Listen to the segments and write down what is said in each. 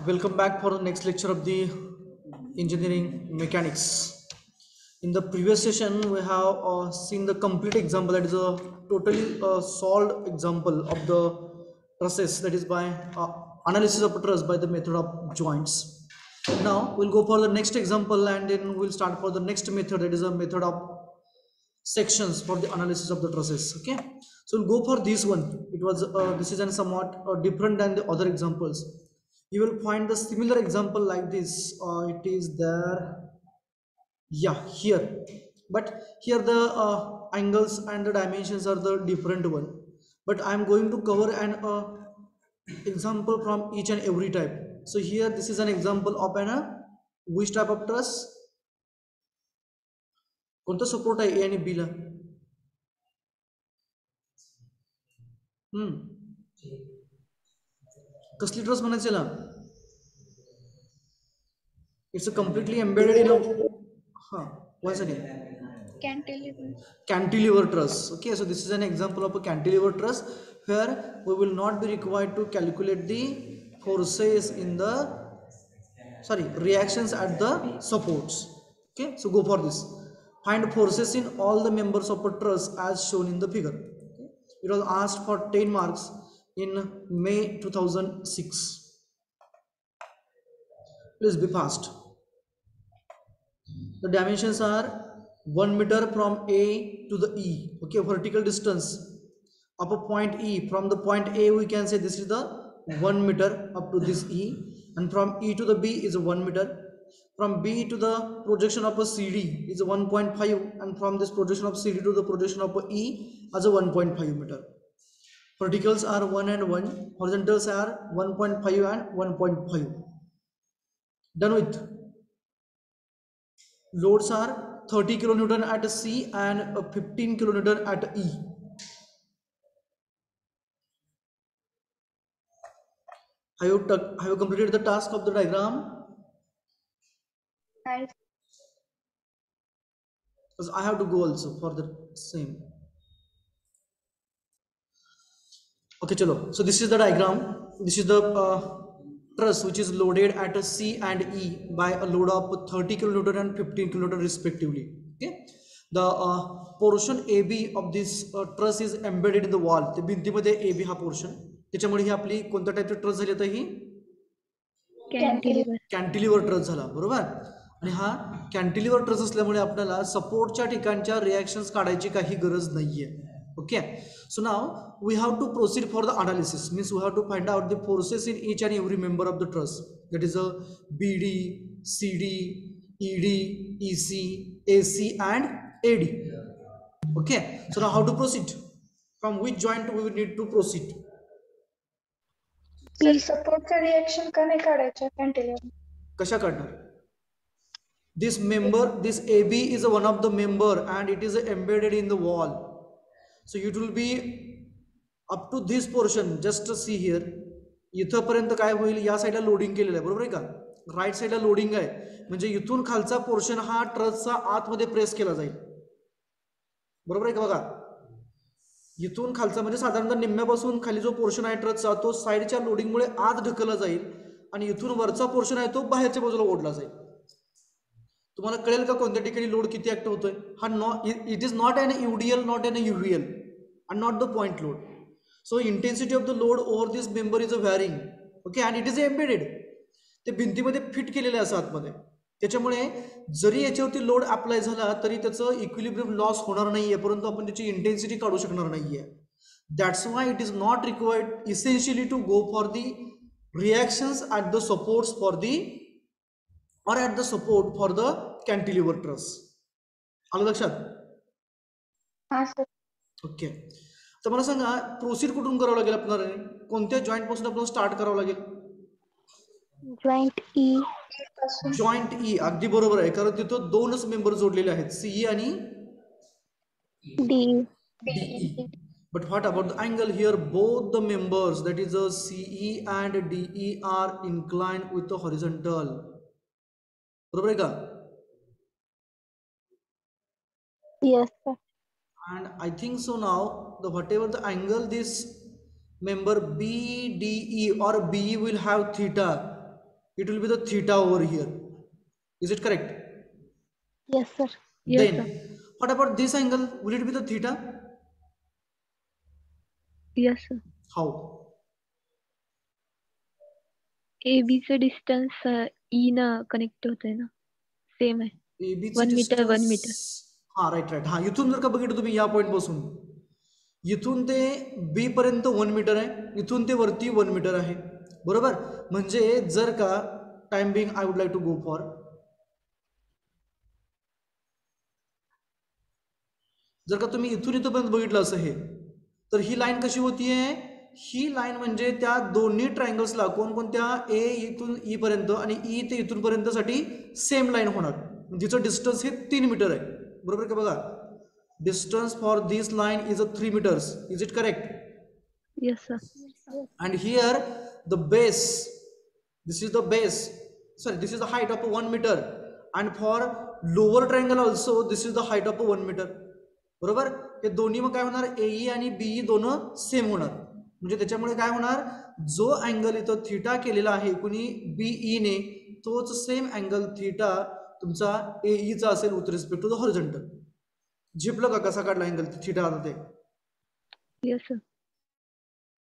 Welcome back for the next lecture of the engineering mechanics. In the previous session, we have seen the complete example, that is a totally solved example of the process, that is by analysis of a truss by the method of joints. Now we'll go for the next example and then we'll start for the next method, that is a method of sections for the analysis of the trusses. Okay, so we'll go for this one. It was this is an somewhat different than the other examples. You will find the similar example like this. It is there, yeah, here, but here the angles and the dimensions are the different one, but I am going to cover an example from each and every type. So here this is an example of an which type of truss, कोणता support आहे ए आणि B ला. कसली truss म्हणायचं याला. It's a completely embedded in a once again cantilever truss. Okay, so this is an example of a cantilever truss where we will not be required to calculate the forces in the reactions at the supports. Okay, so go for this. Find forces in all the members of a truss as shown in the figure. Okay. It was asked for 10 marks in May 2006. Please be fast. The dimensions are 1 meter from A to the E. Okay, vertical distance of a point E. From the point A we can say this is the 1 meter up to this E, and from E to the B is 1 meter. From B to the projection of a CD is 1.5, and from this projection of CD to the projection of a E as a 1.5 meter. Verticals are 1 and 1, horizontals are 1.5 and 1.5. Done with. Loads are 30 kilonewton at C and 15 kilonewton at E. Have you completed the task of the diagram? Nice. Because I have to go also for the same. Okay, chalo. So this is the diagram. This is the truss which is loaded at a C and E by a load of 30 kilonewton and 15 kilonewton respectively. Okay, the portion AB of this truss is embedded in the wall. The भिंतीमध्ये AB हा portion. त्याच्यामुळे ही आपली कोणत्या टाइपची truss झाली आता ही cantilever truss झाला, बरोबर. आणि हा कॅन्टिलिव्हर ट्रस असल्यामुळे आपल्याला सपोर्टच्या ठिकाणच्या रिॲक्शन्स काढायची काही गरज नाहीये. Okay, so now we have to proceed for the analysis. Means we have to find out the forces in each and every member of the truss, that is a BD, CD, ED, EC, AC and AD. Okay, so now how to proceed, from which joint we will need to proceed. Sir सपोर्टचा reaction का नाही काढायचा cantilever. कशा काढणार. This member, this AB is one of the member and it is embedded in the wall. So it will be up to this portion. Just see here, इथपर्यंत काय होईल, या साईडला लोडिंग केलेलं आहे, बरोबर आहे का. राईट साईडला लोडिंग आहे, म्हणजे इथून खालचा पोर्शन हा ट्रसचा आतमध्ये प्रेस केला जाईल, बरोबर आहे का. बघा, इथून खालचा म्हणजे साधारणतः निम्म्यापासून खाली जो पोर्शन आहे ट्रसचा तो साईडच्या लोडिंगमुळे आत ढकलला जाईल आणि इथून वरचा पोर्शन आहे तो बाहेरच्या बाजूला ओढला जाईल. तुम्हाला कळेल का कोणत्या ठिकाणी लोड किती ऍक्ट होतोय. हा it is not an UDL, not an UVL and not the point load. So intensity of the load over this member is a varying. Okay, and it is embedded. ते भिंतीमध्ये fit केलेले असतात आतमध्ये, त्याच्यामुळे जरी याच्यावरती load apply झाला तरी त्याचं इक्विलिब्रियम लॉस होणार नाहीये, परंतु आपण त्याची इंटेन्सिटी काढू शकणार नाहीये. That's why it is not required essentially to go for the reactions at the supports for the or at the support for the cantilever truss. आलं लक्षात. हां सर. ओके, तर मला सांगा प्रोसीड कुठून करावं लागेल आपल्याला, कोणत्या जॉईंट पासून आपल्याला स्टार्ट करावं लागेल. जॉईंट ई. जॉईंट ई, अगदी बरोबर आहे, कारण तिथं दोनच मेंबर जोडलेले आहेत, सीई आणि DE. But what about the angle here? Both the members, that is a CE and DE, are inclined with the horizontal. बरोबर आहे का. Yes sir. And I think so now the whatever the angle this member BDE or BE will have theta, it will be the theta over here. Is it correct? Yes, sir. Yes, sir. Then what about this angle? Will it be the theta? Yes, sir. How? A B चं distance ई न connect होतंय ना, same आहे. एबीचे 1 metre 1 distance, metre. हा right right, हा इथून जर का बघितलं तुम्ही या पॉईंट पासून, इथून ते बी पर्यंत 1 मीटर आहे, इथून ते वरती 1 मीटर आहे, बरोबर. म्हणजे जर का time being I would like to go for, जर का तुम्ही इथून इथपर्यंत बघितलं असं हे, तर ही लाईन कशी होतीये, ही लाईन म्हणजे त्या दोन्ही ट्रायंगल्सला कोणकोणत्या ए इथून ई पर्यंत आणि ई ते इथून पर्यंत साठी सेम लाईन होणार, जिचं डिस्टन्स हे 3 मीटर आहे, बरोबर का. बघा, distance for this line is 3 metres. Is it correct? Yes sir. And here the base, this is the base, sorry, this is the height of 1 meter, and for lower triangle also this is the height of 1 meter, बरोबर. हे दोन्ही मग काय होणार, एई आणि be दोन same होणार, म्हणजे त्याच्यामुळे काय होणार, जो अँगल इथं थीटा केलेला आहे कुणी बीई ने, तोच सेम अँगल थीटा तुमचा एईचा असेल with respect to the horizontal. झिपलं का कसा काढला अँगल थीटा आता ते? Yes sir.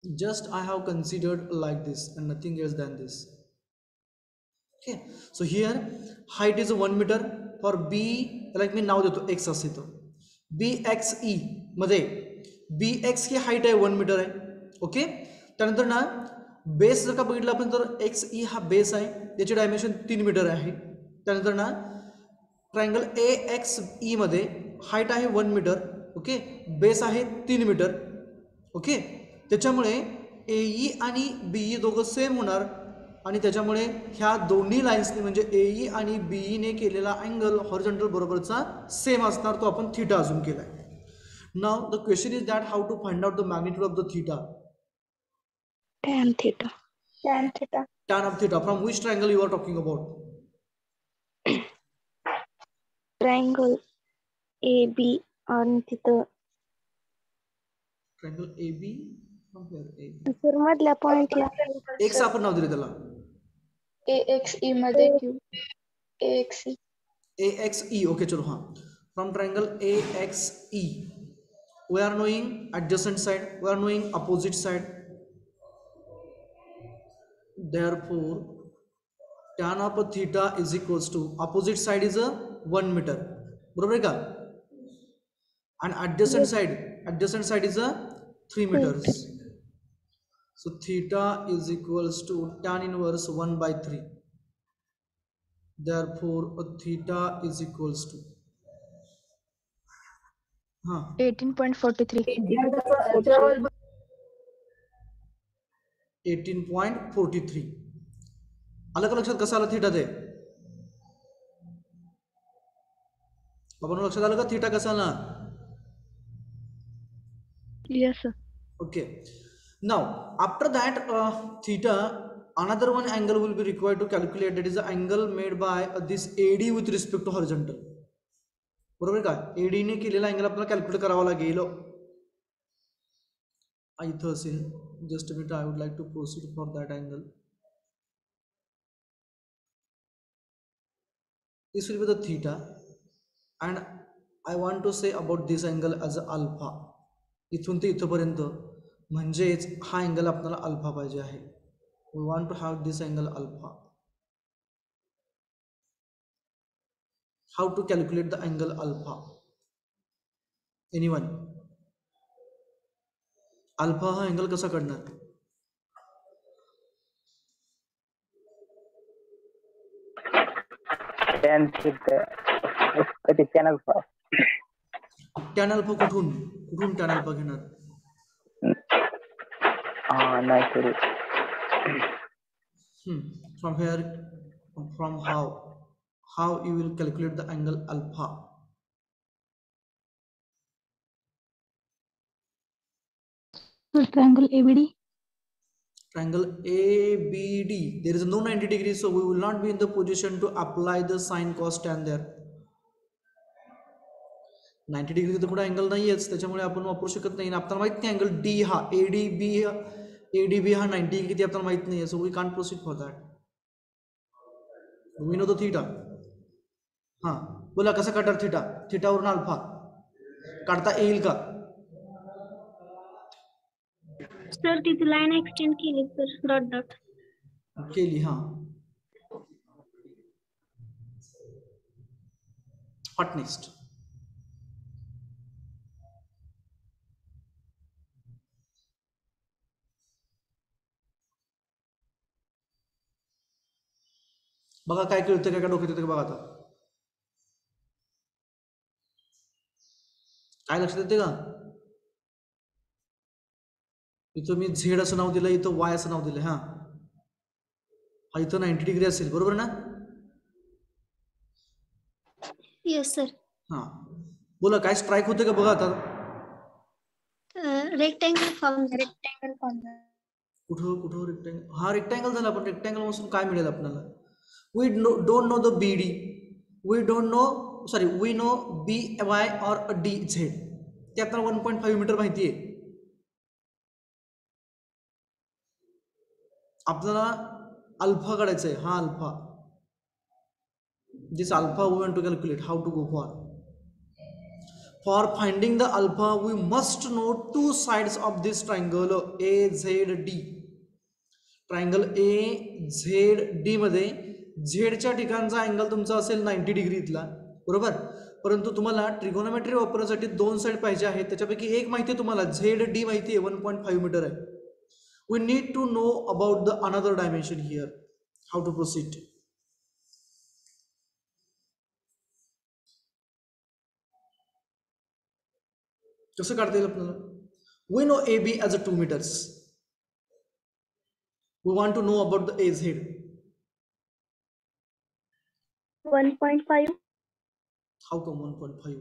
Just I have considered like this and nothing else than this. Okay, so here height is 1 meter for B, like मी नाव देतो x असे, तो BXE मध्ये BX ही हाईट आहे 1 मीटर आहे. ओके, त्यानंतर ना बेस जर का बघितलं आपण तर XE हा बेस आहे, त्याची डायमेन्शन 3 मीटर आहे. त्यानंतर ना ट्रायंगल AXE मध्ये हाईट आहे 1 मीटर, ओके, बेस आहे 3 मीटर. ओके, त्याच्यामुळे एई आणि बीई दोघं सेम होणार, आणि त्याच्यामुळे ह्या दोन्ही लाईन्सने म्हणजे एई आणि बीईने केलेला अँगल हॉरिझॉन्टल बरोबरचा सेम असणार, तो आपण थीटा अजून केलाय. Now the question is that how to find out the magnitude of the theta. Tan theta. Tan theta. Tan of theta from which triangle you are talking about? Triangle AB आणि तिथं triangle AB from here AB. Sir मधल्या पॉइंटला x आपण नाव दिले त्याला, AXE मध्ये AXE. AXE. Okay, चलो हाँ, from triangle AXE we are knowing adjacent side, we are knowing opposite side, therefore tan of theta is equals to opposite side is a 1 meter, बरोबर आहे का, and adjacent side is a 3 meters. So theta is equals to tan inverse 1/3, therefore a theta is equals to 18.43. 18.43. आलं का लक्षात, कसं आलं theta ते, आपण लक्षात आलं का थीटा कसा आला? Yes sir. Okay, now after that theta, another one angle will be required to calculate, that is the angle made by this AD with respect to horizontal, बरोबर का. AD ने केलेला अँगल आपल्याला कॅल्क्युलेट करावा लागेल. इथं असेल, just minute, I would like to proceed for that angle. This will be the theta, and I want to say about this angle as alpha. इथून ते इथपर्यंत म्हणजेच हा अँगल आपल्याला अल्फा पाहिजे आहे. We want to have this angle alpha. How to calculate the angle alpha? Anyone? Alpha हा angle कसा काढणार? tan theta, tan alpha. Tan alpha कुठून टॅन अल्फा घेणार? नाही सर. From here, from how you will calculate the angle alpha? Triangle ABD. Triangle ABD, there is no 90 degrees, so we will not be in the position to apply the sin cos tan there. 90 degree तर कुठे angle नाहीयेच, त्याच्यामुळे आपण वापरू शकत नाही. आपल्याला माहित नाही अँगल डी हा एडीबी हा 90 किती आपल्याला माहित नाही, so we can't proceed for that. We know the theta. हां बोला कसं काढणार थीटा, थीटावरून अल्फा काढता येईल का? सर तिथे लाईन एक्सटेंड केली सर डॉट डॉट. केली. हां व्हॉट नेक्स्ट? बघा काय कळतं काय डोक्यात येतं बघा आता. काय लक्षात येते का? इथं मी झेड असं नाव दिलं, इथं वाय असं नाव दिलं. हा इथं 90 डिग्री असेल बरोबर ना? Yes sir. हा बोला काय स्ट्राईक होते का बघा आता. Rectangle form. कुठं कुठं रेक्टँगल, हा रेक्टँगल झाला. पण रेक्टँगल पासून काय मिळेल आपल्याला? We don't know the B D, we don't know sorry we know B Y और डी झेड. ते आपल्याला 1.5 मीटर माहिती आहे. आपल्याला अल्फा काढायचा आहे. हा alpha, this alpha we want to calculate. How to go for finding the alpha we must know two sides of this triangle AZD. Triangle AZD मध्ये झेडच्या ठिकाणचा अँगल तुमचा असेल 90 डिग्री इथला बरोबर. परंतु तुम्हाला ट्रिगोनोमेट्री वापरण्यासाठी दोन साइड पाहिजे आहेत. त्याच्यापैकी एक माहिती आहे तुम्हाला, ZD माहिती आहे 1.5 मीटर आहे. We need to know about the another dimension here. How to proceed? कसं काढता येईल आपल्याला? We know AB as a 2 meters. We want to know about the AZ. 1.5. How come 1.5?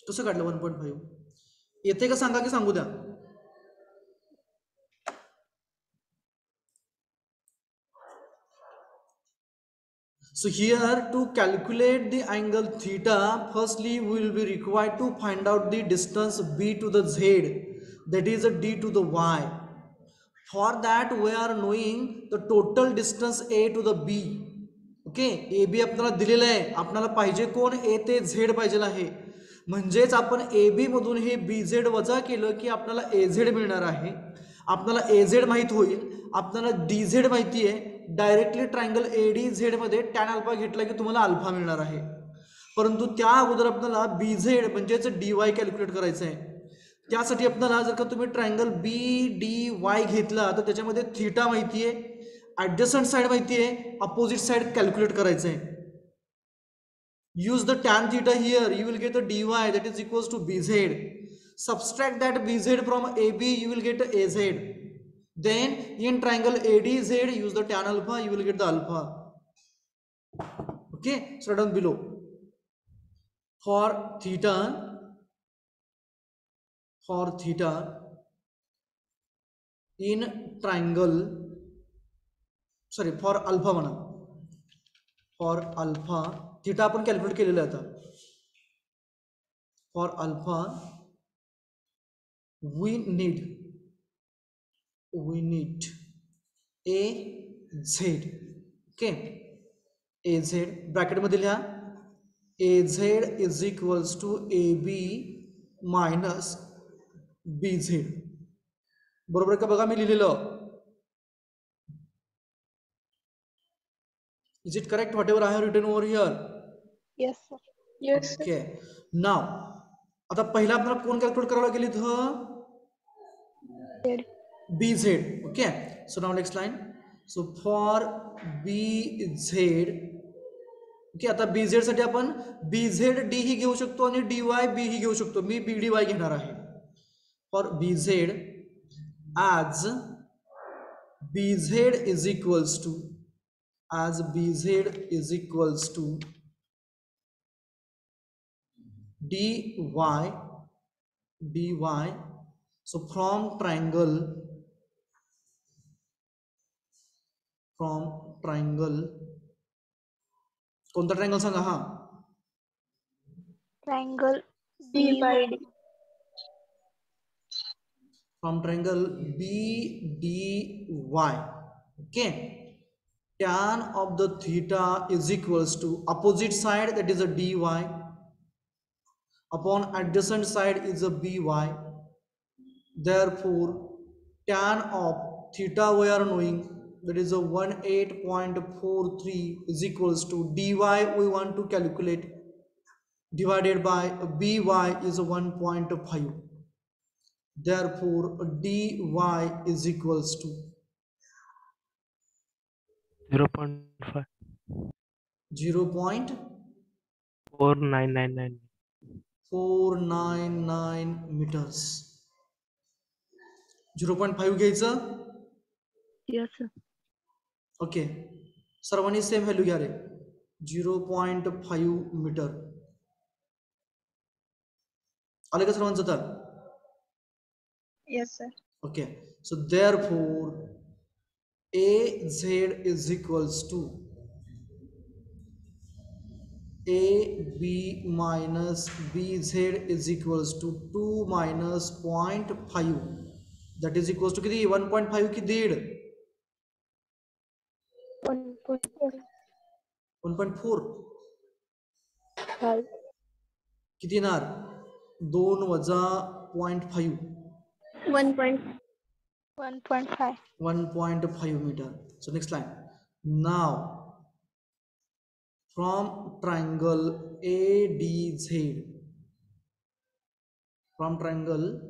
कसं काढलं 1.5? येते का सांगा की सांगू द्या? So here to calculate the angle theta, firstly we will be required to find out the distance B to the Z, that is a D to the Y. For that we are knowing the total distance A to the B. Okay, A B आपल्याला दिलेलं आहे. आपल्याला पाहिजे कोण? ए ते Z पाहिजे आहे. म्हणजेच आपण ए बी मधून हे बी झेड वजा केलं की आपल्याला ए झेड मिळणार आहे. आपल्याला ए झेड माहित होईल, आपल्याला डी झेड माहिती आहे. डायरेक्टली ट्रायंगल एडी झेड मध्ये टॅन अल्फा घेतला की तुम्हाला अल्फा मिळणार आहे. परंतु त्या अगोदर आपल्याला बी झेड म्हणजेच डी वाय कॅल्क्युलेट करायचं आहे. त्यासाठी आपल्याला जर का तुम्ही ट्रायंगल बी डी वाय घेतला तर त्याच्यामध्ये थीटा माहिती आहे, ॲडजस्टंट साइड माहिती आहे, अपोजिट साइड कॅल्क्युलेट करायचं आहे. use the tan theta here, you will get a dy that is equals to bz. Subtract that bz from ab, you will get az. Then in triangle adz, use the tan alpha, you will get the alpha. Okay, so down below for theta in triangle, sorry for alpha म्हणा, for alpha theta आपण calculate केलेलं आहे. आता for alpha we need a z. Okay, a z bracket मध्ये लिहा, a z is equals to A B minus B Z. बरोबर का? बघा मी लिहिलेलं. Is it correct whatever I have written over here? Yes, sir. Yes sir. Okay, now आता पहिला आपल्याला कोण कॅल्क्युलेट करावं लागेल इथं? Z. BZ. Okay, so now next line. So for BZ, okay, आता BZ साठी आपण BZ D ही घेऊ शकतो आणि DY B ही घेऊ शकतो. मी BDY घेणार आहे. For BZ as BZ is equals to dy. So from triangle कोणता ट्रायंगल सांगा? हा Triangle B by BY. D. from triangle BDY. Okay, tan of the theta is equals to opposite side, that is a dy, upon adjacent side is a by. Therefore tan of theta we are knowing, that is a 18.43 is equals to dy we want to calculate, divided by by is a 1.5. Therefore dy is equals to 0.5. 4999. 0.499 meters. 0.5 घ्यायचं. Yes, sir. Okay, सर्वांनी same value घ्या रे. 0.5 metre. आले का सर्वांचं तर? Yes, sir. Okay, so therefore AZ is equals to AB minus BZ is equals to 2 minus 0.5. That is equals to किती? 1.5 की 1.5? 1.4. किती येणार? 2 वजा 0.5. 1.5. 1.5 meter. So next line. Now from triangle ADZ, from triangle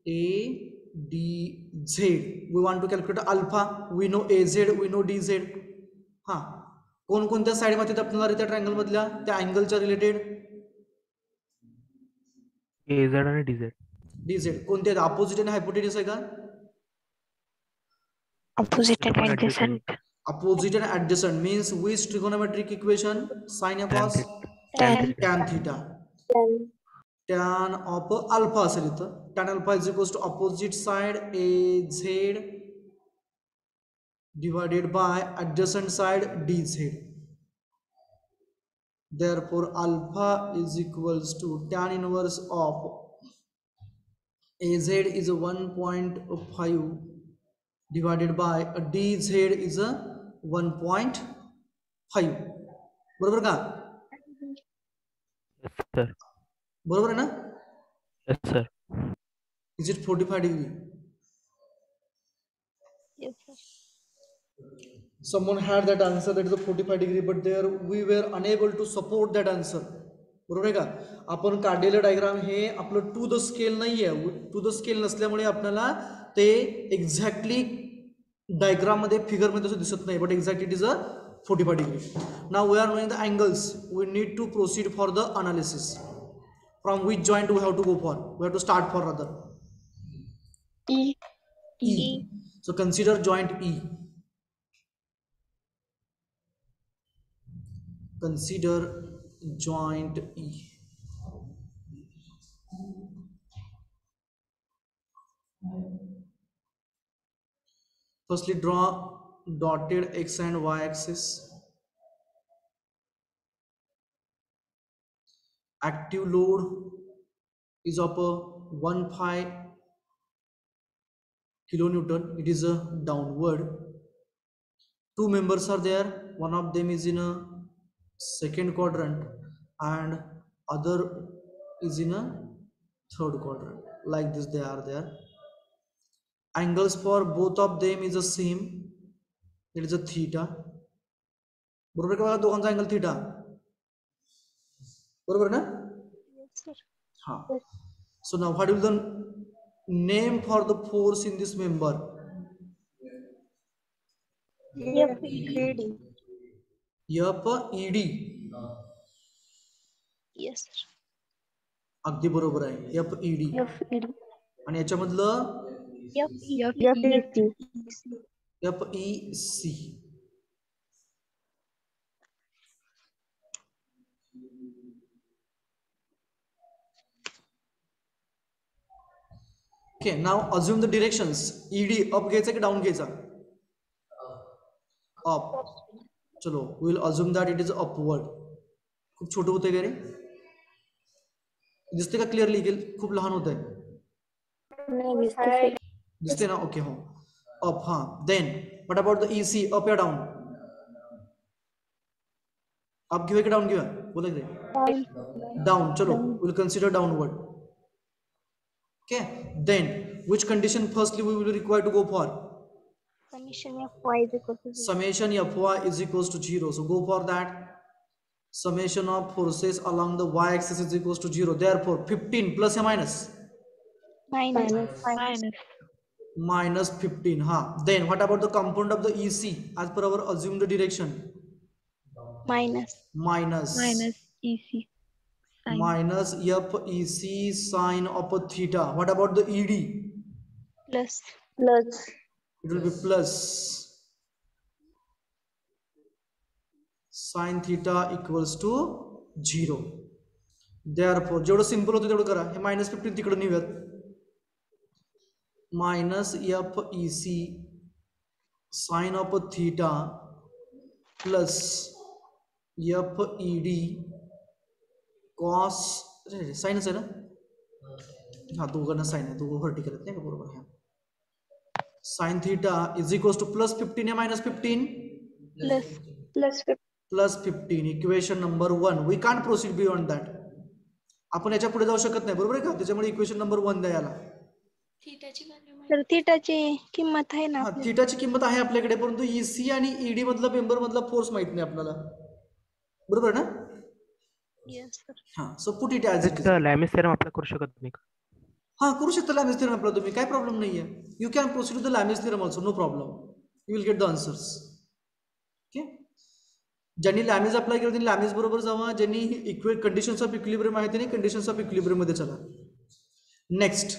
ADZ we want to calculate alpha. We know AZ, we know DZ. हा, कोणकोणत्या side मध्ये आपल्याला त्या ट्रायंगल मधल्या त्या अँगलच्या रिलेटेड? AZ आणि DZ. DZ कोणते? अपोजिट आणि हायपोटेन्यूस आहे का? Opposite and adjacent. Opposite and adjacent means which trigonometric equation? Sin or Tan cos? Tan theta. Tan theta. Tan of alpha असेल इथं. Tan alpha is equals to opposite side AZ divided by adjacent side DZ. Therefore alpha is equals to tan inverse of AZ is a 1.5 divided by DZ is a 1.5. बरोबर का? Yes, sir. बरोबर आहे ना? Yes, sir. Is it 45 degree? Yes, sir. Someone had that answer, that is a 45 degree, but there we were unable to support that answer. बरोबर आहे का? आपण काढलेलं डायग्राम हे आपलं टू द स्केल नाही आहे. टू द स्केल नसल्यामुळे आपल्याला ते एक्झॅक्टली डायग्राम मध्ये फिगर मध्ये असं दिसत नाही, but exactly it is a 45 degree. Now we are knowing the angles. We need to proceed for the analysis. From which joint we have to go for? We have to start for other E. E. So consider joint E. Consider joint E. Firstly, draw dotted x and y axis. Active load is of a 1.5 kilonewton. It is a downward. Two members are there. One of them is in a second quadrant and other is in a third quadrant. Like this they are there. Angles for both of them is the same. It is a theta. बरोबर का? दोघांचा angle theta. बरोबर ना? Yes, sir. हा. So now what will the name for the force in this member? FED. FED. Yes, sir. अगदी बरोबर आहे. FED. FED. आणि याच्यामधलं FEC. FEC. Okay, now assume the directions. ED up घ्यायचा की down घ्यायचा? Up. चलो, we will assume that it is upward. खूप छोटं होतंय का रे? दिसते का क्लिअरली की खूप लहान होत आहे? दिसते ना ओके हो अप हाँ then what about the EC up या डाऊन अप घेऊया की डाऊन घेऊया बोला की Down. डाऊन चलो Down. Will consider downward okay then which condition firstly we will require to go for Summation of y is equal to 0. summation Fy is equals to 0 so go for that summation of forces along the y-axis is equals to 0 therefore 15 plus or minus Minus. Minus. minus 15 huh then what about the component of the EC as per our assumed direction Minus. minus Minus EC. Sign. minus FEC sine of a theta what about the ED Plus. it will be plus sine theta equals to 0 therefore जेवढं simple होतं तेवढं करा हे -15 तिकडे नेऊयात minus FEC sine of theta plus FED cos साइनच आहे ना हा दोघांना sign आहे दोघं व्हर्टिकल आहेत नाही का बरोबर ह्या sine theta is equals to plus 15 या minus 15 Plus. Plus 15 equation number 1 we can't proceed beyond that आपण याच्या पुढे जाऊ शकत नाही बरोबर आहे का त्याच्यामुळे इक्वेशन नंबर 1 द्या याला तर थीटाची किंमत आहे ना हा आपल्याला. थीटाची किंमत आहे आपल्याकडे परंतु EC आणि ED मधला मेंबर मधला फोर्स माहित नाही आपल्याला बरोबर ना Yes, sir. हा so put it as it is त्याचा लॅमिस थेरम आपला करू शकत नाही का हा करू शकता लॅमिस थेरम आपला तुम्ही काय प्रॉब्लेम नाहीये you can proceed with the Lami's theorem also no problem you will get the answers okay ज्यांनी लॅमिस अप्लाय केलं त्यांनी लॅमिस बरोबर जावा ज्यांनी कंडिशन्स ऑफ इक्विलिब्रियम आहे त्यांनी कंडिशन्स ऑफ इक्विलिब्रियम मध्ये चला next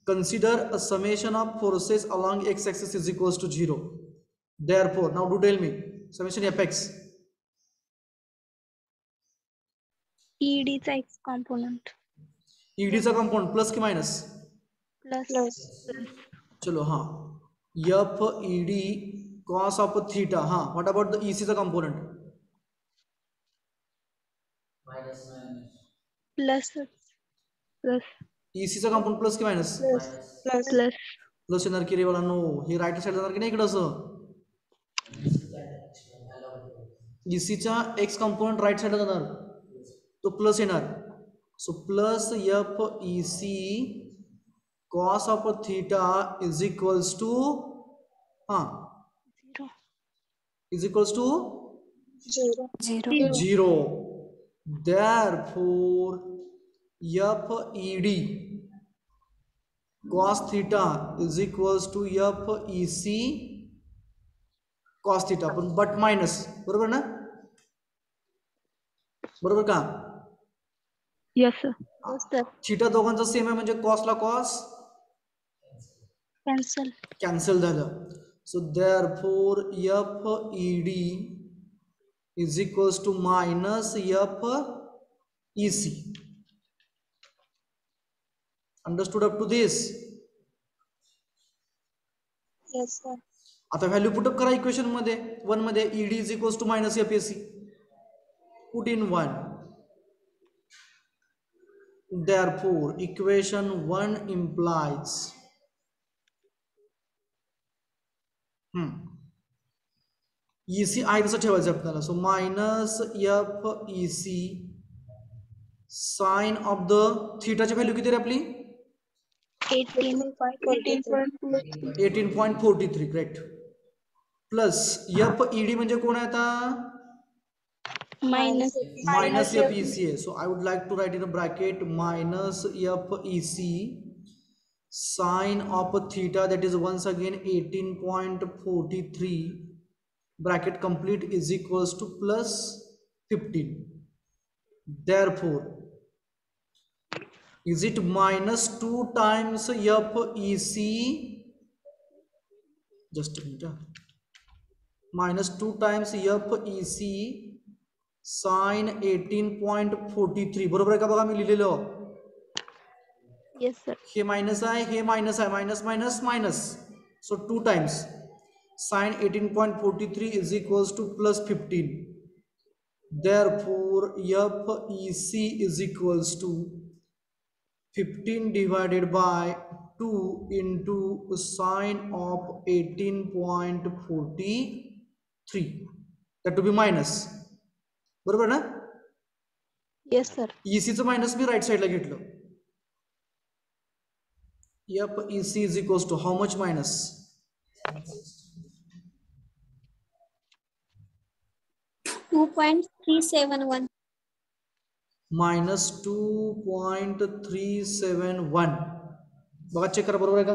consider a summation of forces along X axis is equals to 0 therefore now do tell me summation fx ED चा x component. ed चा कंपाउंड प्लस की minus Plus. चलो हाँ F E D cos of theta हाँ what about the EC चा component Plus. Plus. EC चा compound plus की minus Plus. Plus येणार की रे नो हे राईट साईड जाणार की नाही इकडं असं EC चा एक्स कंपोनेंट राईट साईडला जाणार तो प्लस येणार so plus F E C cos of theta is equals to हाँ 0. Is equals to 0 therefore FED cos theta is equals to FEC cos theta पण बट मायनस बरोबर ना बरोबर का Yes, sir. Yes, sir. Theta दोघांचा same आहे म्हणजे कॉसला cos Cancel. Cancel झालं सो therefore FED is equals to minus FEC understood up to this Yes, sir. आता व्हॅल्यू पुटअप करा इक्वेशन मध्ये 1 मध्ये ED is equals to minus FEC put in 1 therefore equation 1 implies EC आहे तसं ठेवायचं आपल्याला so minus FEC sine of the थीटाची value किती रे आपली 18.43. 18.43 करेक्ट प्लस FED म्हणजे कोण आहे आता Minus. minus FEC है so I would like to write in a bracket minus FEC sine of theta that is once again 18.43 bracket complete is equals to plus 15 therefore is it minus 2 times FEC just a minute minus 2 times FEC sign 18.43 बरोबर आहे का बघा मी लिहिलेलं Yes, sir. हे minus आहे minus minus minus so 2 times sign 18.43 is equals to plus 15 therefore FEC is equals to 15 divided by 2 into sine of 18.43, that to be minus. बरोबर ना? Yes, sir. ECचं minus मी right साईडला घेतलं. EC is equals to how much minus? 2.371. minus 2.371. बघा check करा, बरोबर आहे का?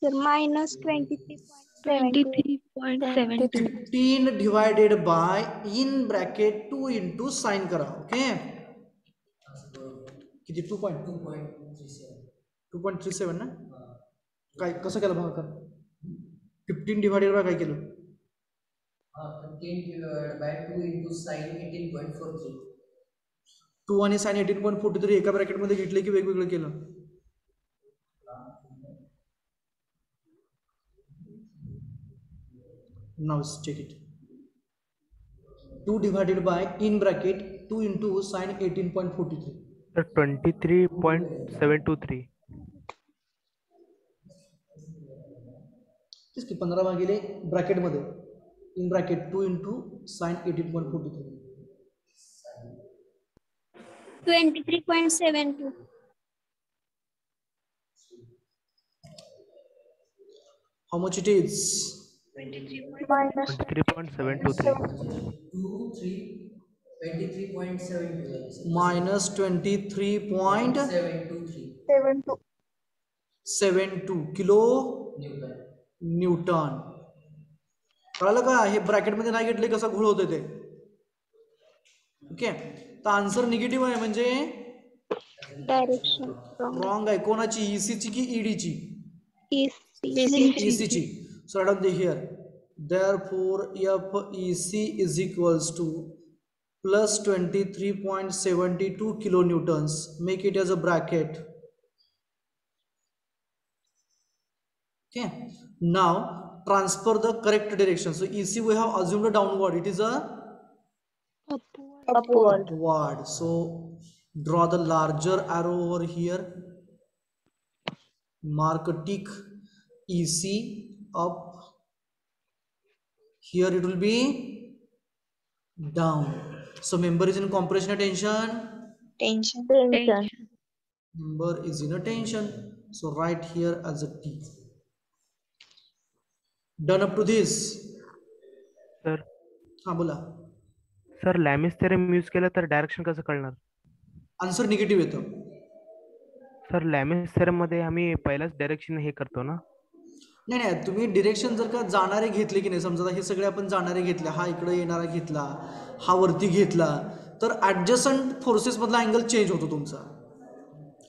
Sir, minus 23.72. 23.72. 15 divided by in bracket 2 into sine करा. ओके, किती? 2.37 ना? काय कसं केलं बघा का? 15 डिवायडेड बाय काय केलं? 15 divided by 2 into sine 18.43. 2 आणि sin 18.43 एका ब्रॅकेट मध्ये घेतले की वेगवेगळं केलं? Now check it. 2 divided by in bracket 2 into sine 18.43. तर 23.723. तेच की 15 भागिले ब्रॅकेट मध्ये in bracket 2 into sine 18.43. 23.72. How much it is? Minus 23.723. Minus 23.72 kilo Newton. कळलं का? हे ब्रॅकेट मध्ये नाही घेतले कसा घोळ होते ते. ओके, तर आन्सर निगेटिव्ह आहे म्हणजे direction wrong. रॉंग आहे. कोणाची? ECची की EDची? EC. ECची. So write down the here. Therefore FEC is equals to plus 23.72 kilonewtons. Make it as a bracket. Okay, now transfer the correct direction. So EC we have assumed a downward, it is a upward. So draw the larger arrow over here, mark a tick. EC up, here it will be down. So member is in compression or tension? Tension. Member is in a tension, so write here as a T. Done up to this? Sir हा बोला. Sir लॅमिस theorem use केलं तर direction कसं कळणार? Answer negative येतं. Sir लॅमिस theorem मध्ये आम्ही पहिलाच डायरेक्शन हे करतो ना? नाही, तुम्ही डिरेक्शन जर का जाणारे घेतले की नाही, समजा हे सगळे आपण जाणारे घेतले, हा इकडे येणारा घेतला, हा वरती घेतला, तर ॲडजस्टंट फोर्सेस मधला अँगल चेंज होतो तुमचा.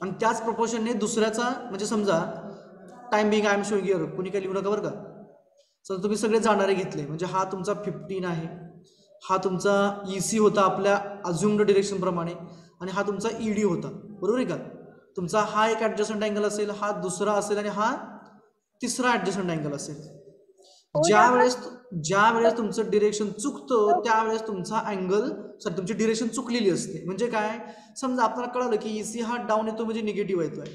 आणि त्याच प्रपोर्शनने दुसऱ्याचा, म्हणजे समजा time being I am showing here, कुणी काही लिहू नका बरं का. समजा तुम्ही सगळे जाणारे घेतले, म्हणजे हा तुमचा 15 आहे, हा तुमचा EC होता आपल्या अज्युम्ड डिरेक्शन प्रमाणे, आणि हा तुमचा ED होता, बरोबर आहे का. तुमचा हा एक ॲडजस्टंट अँगल असेल, हा दुसरा असेल, आणि हा तिसरा ॲडजस्टंट अँगल असेल. ज्या वेळेस तुमचं डिरेक्शन चुकतं त्यावेळेस तुमचा अँगल, तुमची डिरेक्शन चुकलेली असते. म्हणजे काय, समजा आपल्याला कळलं की EC हा डाऊन येतो म्हणजे निगेटिव्ह येतोय,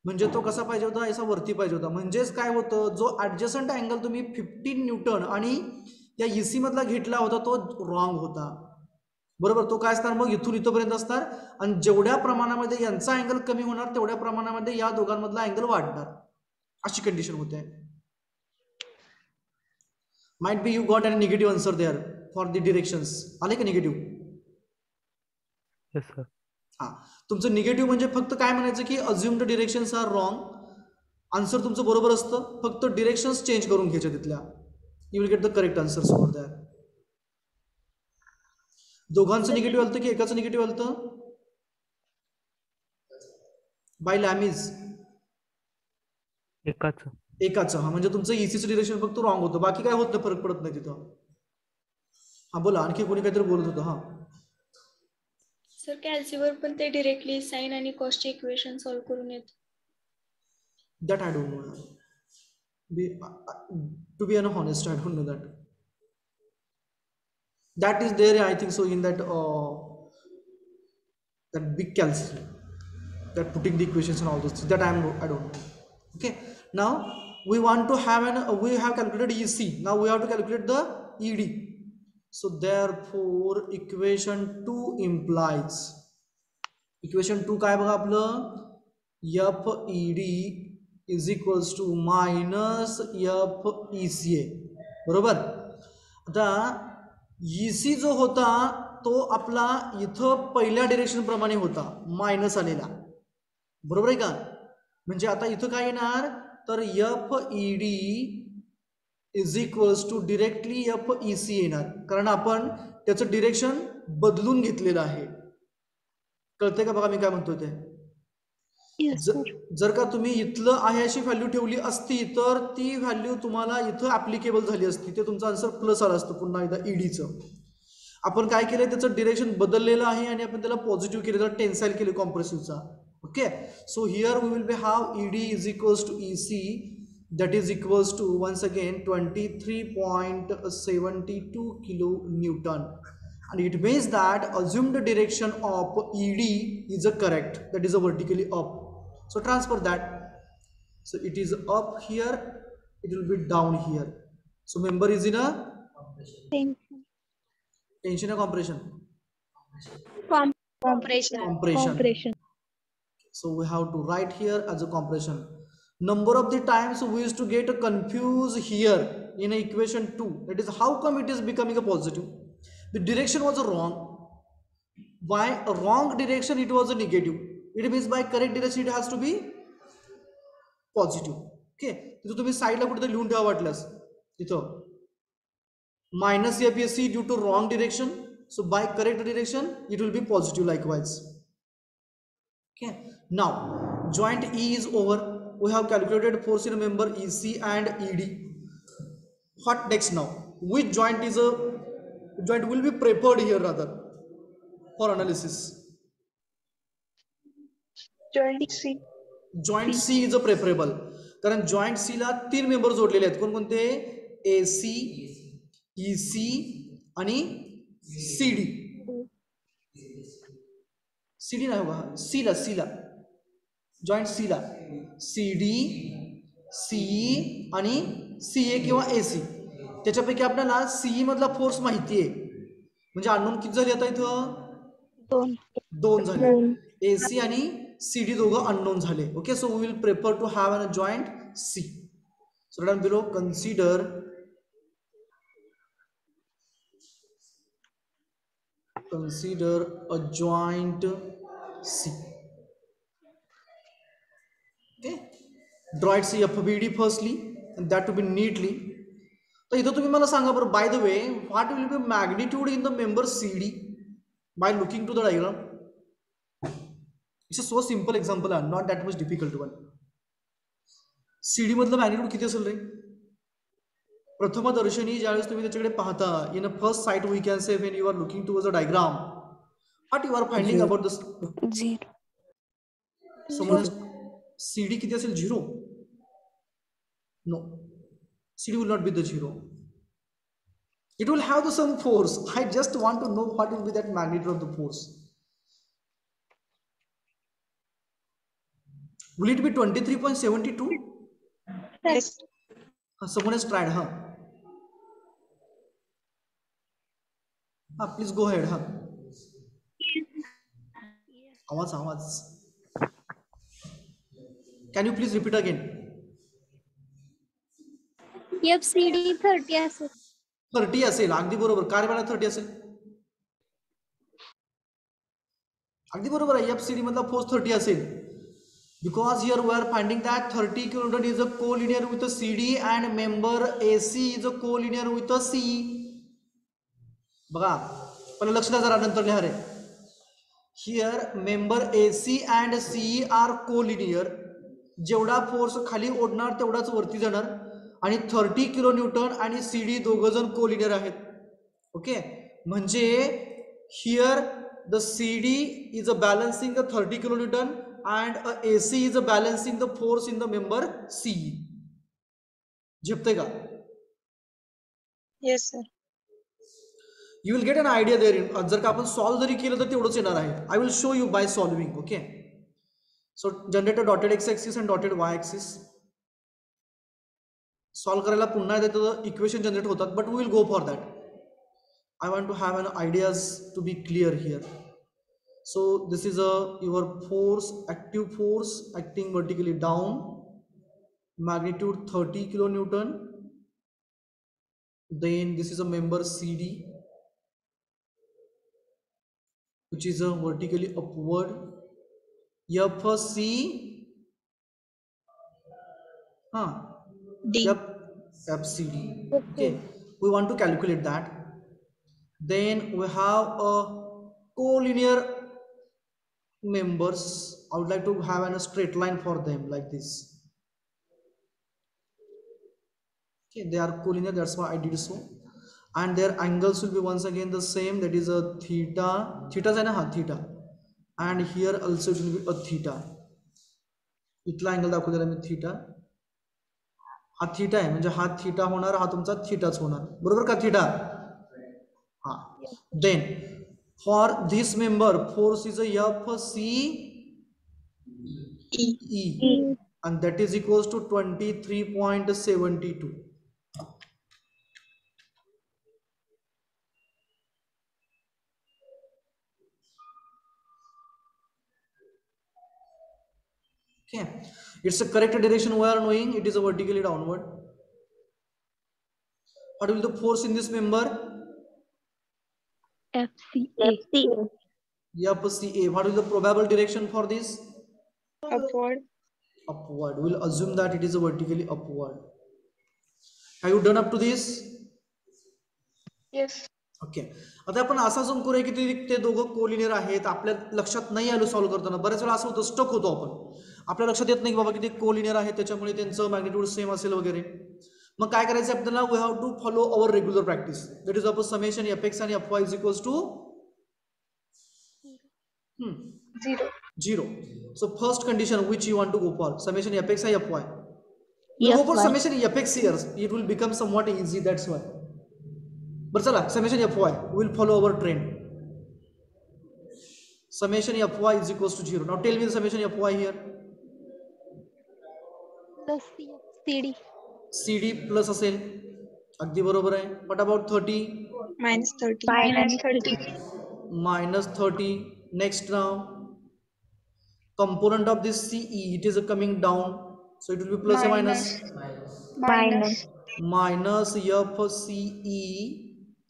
म्हणजे तो कसा पाहिजे होता, असा वरती पाहिजे होता. म्हणजेच काय होतं, जो ॲडजस्टंट अँगल तुम्ही 15 न्यूटन आणि या EC मधला घेतला होता तो रॉंग होता, बरोबर. तो काय असणार मग, इथून इथपर्यंत असणार, आणि जेवढ्या प्रमाणामध्ये यांचा अँगल कमी होणार तेवढ्या प्रमाणामध्ये या दोघांमधला अँगल वाढणार, अशी कंडिशन होते. Might be you got an negative answer there for the directions. आले का निगेटिव्ह? Yes sir. हा, तुमचं निगेटिव्ह म्हणजे फक्त काय म्हणायचं की assumed directions are wrong. Answer तुमचं बरोबर असतं, फक्त डिरेक्शन्स चेंज करून घ्यायच्या तिथल्या. You will get the correct answers for that. दोघांचं निगेटिव्ह आलं की एकाचं निगेटिव्ह आलं बाय लॅमीज? एकाचं. हा, म्हणजे तुमचं ECचं डिरेक्शन फक्त रॉंग होतं, बाकी काय होत नाही, फरक पडत नाही तिथं. हा बोला, आणखी कोणी काहीतरी बोलत होतं. हा सर कॅल्सीवर पण ते डिरेक्टली साइन आणि कॉसचे इक्वेशन सॉल्व्ह करून येत. That I don't know. To be honest, I don't know that. That is there, I think so, in that that big calcium. that putting the equations and all those things that I don't know. Okay, now we want to have we have calculated EC. Now we have to calculate the ED. So therefore equation 2 implies, equation 2 काय बघा आपलं, FED is equals to minus FECA, बरोबर. आता EC जो होता तो आपला इथं पहिल्या डिरेक्शन प्रमाणे होता, मायनस आलेला, बरोबर आहे का. म्हणजे आता इथं काय येणार, तर FED is equals to directly FEC येणार, कारण आपण त्याचं डिरेक्शन बदलून घेतलेलं आहे. कळतंय का बघा मी काय म्हणतोय ते. Yes, sir. जर का तुम्ही इथलं आहे अशी व्हॅल्यू ठेवली असती तर ती व्हॅल्यू तुम्हाला इथं ऍप्लिकेबल झाली असती, ते तुमचं आन्सर प्लस आलं असतं पुन्हा एकदा ईडीचं. आपण काय केलंय, त्याचं डिरेक्शन बदललेलं आहे आणि आपण त्याला पॉझिटिव्ह केलं, त्याला टेन्साइल केलं कॉम्प्रेसिव्हचा. Okay, so here we will be have ED is equals to EC, that is equals to once again 23.72 kilo Newton, and it means that assumed direction of ED is a correct, that is a vertically up. So transfer that, so it is up here, it will be down here. So member is in a Same. tension or compression? Compression. Compression. So we have to write here as a compression. Number of the times we used to get confused here in equation 2, that is how come it is becoming a positive. The direction was wrong. By a wrong direction it was a negative. It means by correct direction it has to be positive. Okay, तिथं तुम्ही साईडला कुठेतरी लिहून ठेवा वाटल्यास, तिथं minus FEC due to wrong direction, so by correct direction it will be positive likewise. Okay, now joint E is over. We have calculated force in a member EC and ED. What next now? Which joint will be preferred here rather for analysis? Joint C. Joint C is a preferable, कारण joint C ला 3 member जोडलेले आहेत. कोणकोणते? AC, EC आणि CD. CD नाही बघा, C ला joint C ला CD, CE आणि CA किंवा AC. त्याच्यापैकी आपल्याला CE मधला फोर्स माहिती आहे, म्हणजे अननोन किती झाले आता इथं? 2 झाले. AC आणि CD दोघं अननोन झाले. Okay, so we will prefer to have a joint C. So down below consider a joint C. Okay, draw it FBD firstly and that to be neatly. तर इथं तुम्ही मला सांगा बरं, by the way, what will be magnitude in the member CD by looking to the diagram? It's a so simple example, not that much difficult one. CD मधलं magnitude किती असेल रे? प्रथमदर्शनी ज्यावेळेस तुम्ही त्याच्याकडे पाहता, in a first sight we can say when you are looking towards a diagram, what you are finding about this? 0. समज CD किती असेल? 0? No, CD will not be the 0. It will have the some force. I just want to know what will be that magnitude of the force. Will it be 23.72? Yes. Someone has tried, huh? Please go ahead, huh? आवाज. Can you please repeat again? FCD 30 असेल. 30 असेल, अगदी बरोबर. काय मला 30 असेल? अगदी बरोबर आहे. FCD मधला फोर्स 30 असेल. Because here we are finding that 30 kN is a collinear with a CD and member AC is a collinear with a CE. बघा, पण लक्ष द्या जरा, नंतर लिहा रे. Here member AC and CE are collinear. जेवढा फोर्स खाली ओढणार तेवढाच वरती जाणार, आणि 30 किलो न्यूटन आणि CD दोघं जण कोलिनियर आहेत. ओके, म्हणजे here the CD is a balancing 30 kilo Newton and AC is balancing the force in the member CE. झेपते का? Yes, sir. You will get an idea there. जर का आपण solve जरी केलं तर तेवढंच येणार आहे. I will show you by solving. Okay, so generate a dotted X axis and dotted Y axis. Solve करायला पुन्हा एकदा इक्वेशन जनरेट होतात, but we will go for that. I want to have an ideas to be clear here. So this is a your force, active force acting vertically down, magnitude 30 kilonewton. Then this is a member CD, which is a vertically upward. FC, D. yep, FCD. Okay, we want to calculate that. Then we have a collinear members. I would like to have a straight line for them like this. Okay, they are collinear, that's why I did so. And their angles will be once again the same, that is a theta. Theta is a theta, and here also it will be a theta. इथला angle दाखवलेला मी theta. हा theta आहे, म्हणजे हा theta होणार, हा तुमचा थीटाच होणार, बरोबर का थीटा? हा. Then for this member force is FC E, and that is equals to 23.72. Okay, it's a correct direction we are knowing, it is a vertically downward. What will the force in this member? FCA. FCA. What is the probable direction for this? Upward. Upward. We'll assume that it is a vertically upward. Have you done up to this? Yes. Okay. आता आपण असा असं करूया की ते दोघं collinear आहेत, आपल्या लक्षात नाही आलं सॉल्व्ह करताना. बऱ्याच वेळा असं होतं, स्टक होतो आपण, आपल्या लक्षात येत नाही बाबा की ते कोलिनियर आहे, त्याच्यामुळे त्यांचं मॅग्निट्यूड सेम असेल वगैरे. मग काय करायचं आपल्याला? We have to follow our regular practice, that is आपण समेशन FX आणि FY is equals to 0. So first condition which you want to go for, summation FX or FY? We'll go for summation FX here. It will become somewhat easy, that's why. But chala, summation FY, we will follow our trend. Summation FY is equals to 0. Now tell me the summation FY here. Plus CD. CD plus असेल, अगदी बरोबर आहे. What about 30? -30. -30. -30. Next now, component of this CE, it is coming down, so it will be plus or minus? Minus. Minus FCE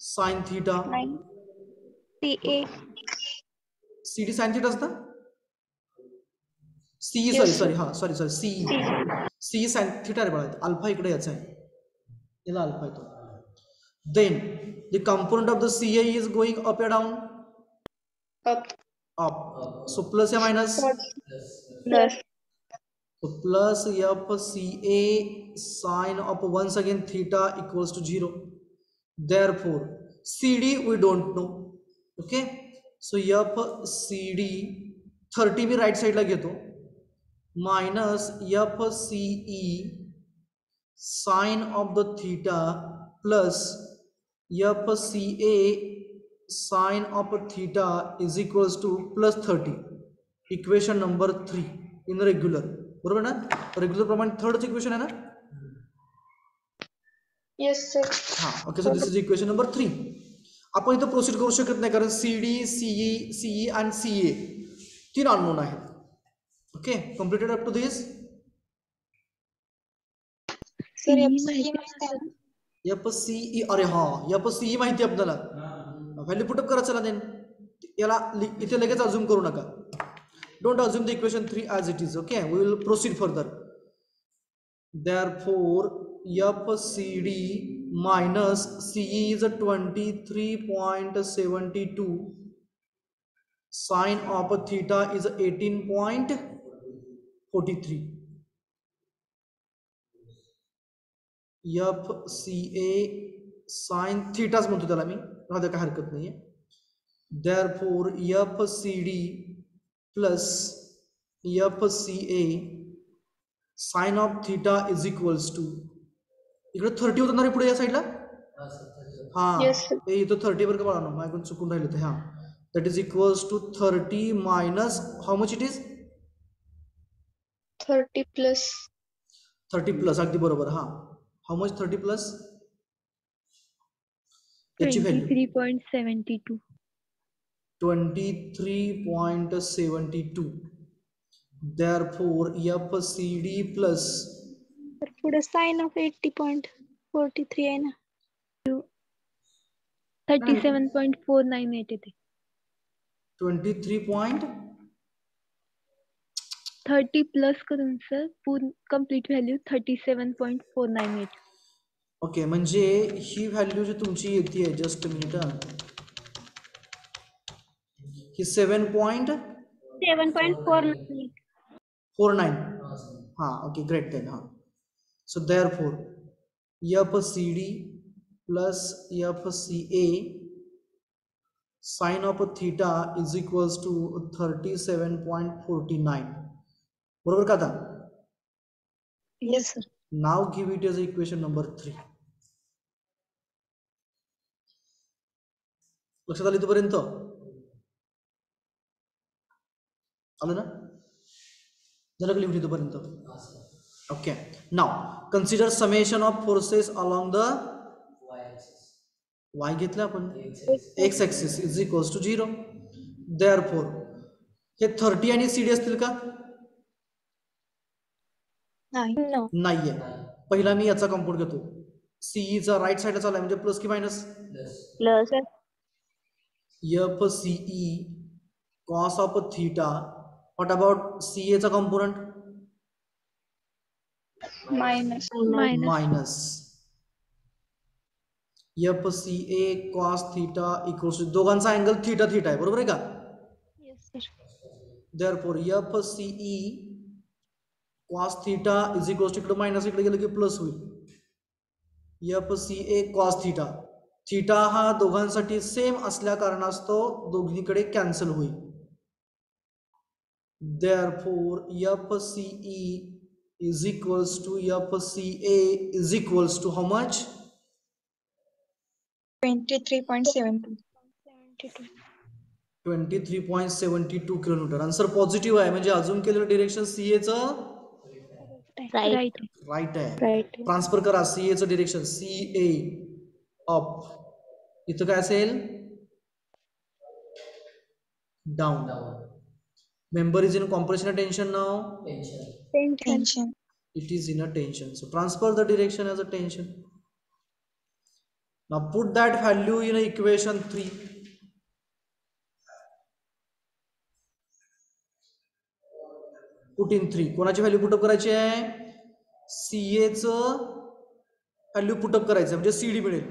sin theta. CA. CD sin theta असतं? CE, Yes, sorry, हा, sorry, CE sin theta रे बाळा, alpha इकडे याचा आहे, याला alpha येतो. Then the component of the CA is going up or down? Up. Up. So plus or minus? Plus. So plus FCA sine of once again theta equals to 0. Therefore CD we don't know. Okay, so FCD 30 me right साइडला घेतो, minus FCE sine of the theta plus FCA sine of theta is equals to plus 30. Equation number 3 in regular, बरोबर ना? Regular प्रमाणे third equation आहे ना? Yes sir. हा, okay. So this is equation number 3. आपण इथं प्रोसीड करू शकत नाही, कारण CD, CE आणि CA 3 अननोन आहेत. Okay, completed up to this. Sir FCE, अरे हा, FCE माहिती आपल्याला, व्हॅल्यू पुटअप करा. चला देन, याला इथे लगेच अज्युम करू नका. Don't assume the equation 3 as it is. Okay, we will proceed further. Therefore FCD minus CE is a 23.72, sine of theta is 18.43. FCA sin thetaच म्हणतो त्याला मी, राहू काय हरकत नाहीये. Therefore FCD plus FCA sin of theta is equals to, इकडे 30 होतं ना रे पुढे या साईडला? हा, हे इथं 30 वर का बाळा, माझ्याकडून चुकून राहिलं ते. हा, that is equals to 30 minus how much it is? 30 plus 30 plus, अगदी बरोबर. हा, हाऊ मच 30 प्लस? याची व्हॅल्यू 23.72. 23.72. Therefore FCD plus तर पुढे साइन ऑफ 80.43 आहे ना. 37.498 येते. 23 30 प्लस करून सर पूर्ण कम्प्लीट व्हॅल्यू 37.498. ओके, म्हणजे ही व्हॅल्यू जी तुमची येते, जस्ट मिनिट, ही 7.49. 7.49. हा, ओके, ग्रेट. देन हा, सो therefore FCD plus FCA sin of theta is equals to 37.49. बरोबर का? आता yes sir. Now give it as equation number 3. लक्षात आलं इथपर्यंत? आलं ना? झालं का लिहून इथपर्यंत? Okay, now consider summation of forces along the Y घेतलं आपण, X axis is equals to 0. Therefore हे 30 आणि CD असतील का? नाही. नो. नाहीये. पहिला मी याचा कॉम्प्युट घेतो. सीईचा राईट साईडला चाललाय म्हणजे प्लस की minus? Plus FCE cos of theta. What about CA चा component? Minus minus. Minus. FCA cos theta equals to, दोघांचा अँगल थीटा थीटा आहे, बरोबर आहे का? Yes sir. Therefore FCE cos theta is equals to, इकडे minus इकडे गेलं की प्लस होईल. FCA cos theta, थीटा हा दोघांसाठी सेम असल्या कारणास्तव दोघीकडे कॅन्सल होईल. Therefore FCE is equals to FCA is equals to how much? 23.72. 23.72 kilometre. Answer positive आहे, म्हणजे अजून केलेलं डिरेक्शन CA चं राईट. राईट. राईट आहे. राईट. ट्रान्सफर करा CA चं डिरेक्शन, CA अप, इथं काय असेल? Down. Member is in compression or tension now? Tension. It is in a tension. So transfer the direction as a tension. Now put that value in equation 3. Put in 3. कोणाची value put up करायची आहे? CA चं value put up करायचं म्हणजे CD मिळेल.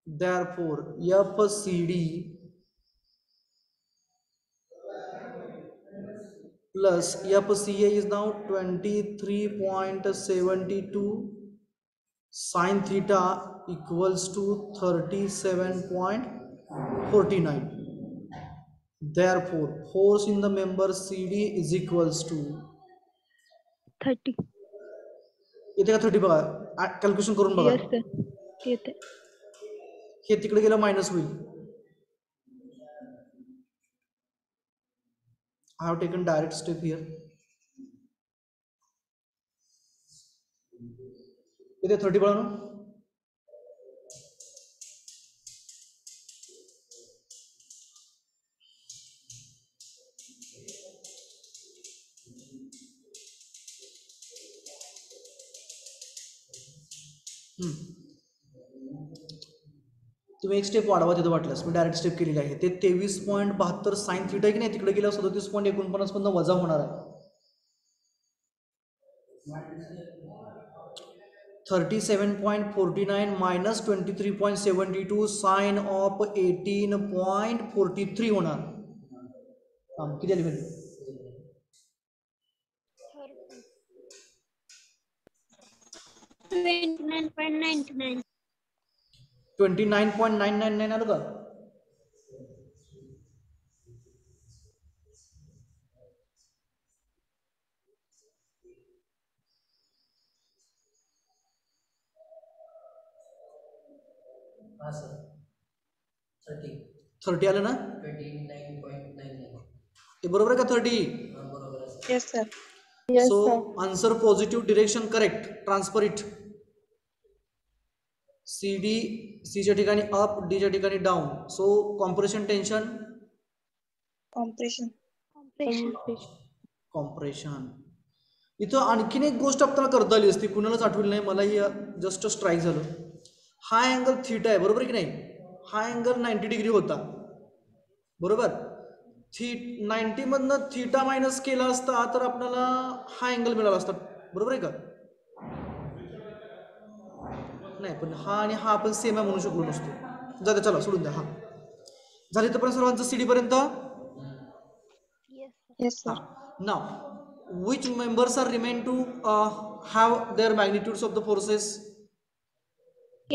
Therefore FCD plus FCA is now 23.72 sin theta equals to 37.49. Therefore force in the member CD is equals to, 30. येते का 30? बघा, कॅल्क्युलेशन करून बघा. Yes sir. येते. हे तिकडे गेलं मायनस होईल. I have taken direct step here. येते 30 बघा ना. तुम्ही एक स्टेप वाढवा तिथं वाटल्यास, मी डायरेक्ट स्टेप केलेली आहे. ते 23.72 साइन थीटा आहे की नाही, तिकडे गेल्यावर 37.49 मधून वजा होणार आहे. 37.49 मायनस 23.72 साइन ऑफ 18.43 होणार. किती आली व्हॅल्यू? 29.99. 29.999 आलं का? हाँ सर 30 30 आलं ना? 29.99. ते बरोबर आहे का 30? हाँ बरोबर आहे sir. Yes sir. Yes, So sir. answer positive direction correct. Transfer it. C च्या ठिकाणी up, D च्या ठिकाणी down. So compression tension, Compression. compression. इथं आणखीन एक गोष्ट आपल्याला करता आली असती, कुणालाच आठवली नाही, मलाही जस्ट स्ट्राईक झालं. हा अँगल थीटा आहे, बरोबर की नाही? हा अँगल 90 डिग्री होता, बरोबर. 90 मधनं थीटा मायनस केला असता तर आपल्याला हा अँगल मिळाला असता, बरोबर आहे का? नाही, पण हा आणि हा आपण सेम आहे म्हणू शकलो नसतो. जाते, चला सोडून द्या. हा झाले तर पण सर्वांचं CD पर्यंत. Yes, sir. Now which members are remain to have their magnitudes of the forces?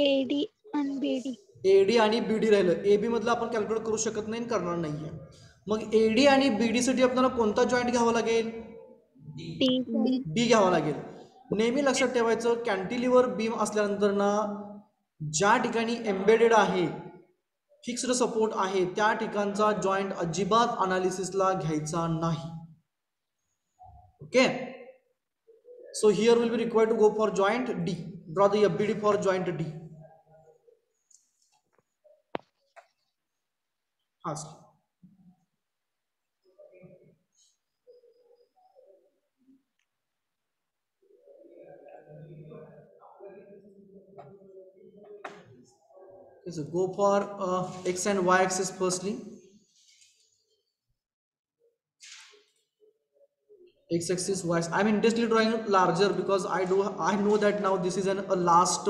AD and BD. AD आणि BD राहिलं. AB मधलं आपण कॅल्क्युलेट करू शकत नाही, करणार नाहीये. मग AD आणि BD साठी आपल्याला कोणता जॉईंट घ्यावा लागेल? D घ्यावा लागेल. नेहमी लक्षात ठेवायचं, कॅन्टिलिव्हर बीम असल्यानंतर ना ज्या ठिकाणी एम्बेडेड आहे, फिक्स्ड सपोर्ट आहे, त्या ठिकाणचा जॉईंट अजिबात अनालिसिसला घ्यायचा नाही. Okay, so here will be required to go for joint D. Draw the FBD for joint D. Ask. Okay, so go for X and Y axis firstly. X axis, Y axis. I'm intentionally drawing it larger because I know that now this is a last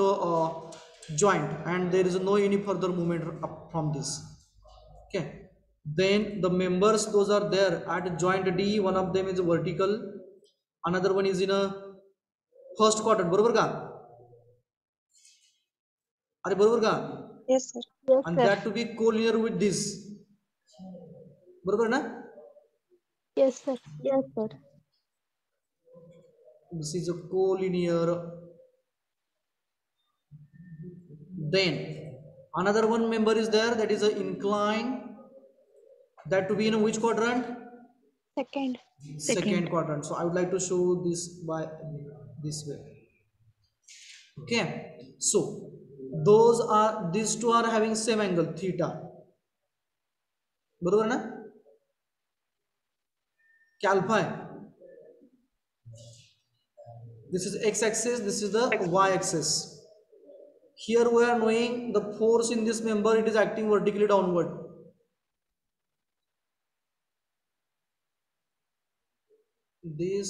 joint and there is no any further movement up from this. Okay, then the members, those are there at joint D. One of them is vertical, another one is in a first quadrant, बरोबर का? अरे बरोबर का? Yes, sir. And that to be collinear with this, बरोबर ना? Yes, sir. Yes, sir. This is a collinear. Then another one member is there, that is a incline, that to be in which quadrant? Second. Second quadrant. So I would like to show this by this way. Okay, so these two are having same angle theta, बरोबर ना? क्या alpha है? This is x axis, this is the y axis. Here we are knowing the force in this member, it is acting vertically downward. This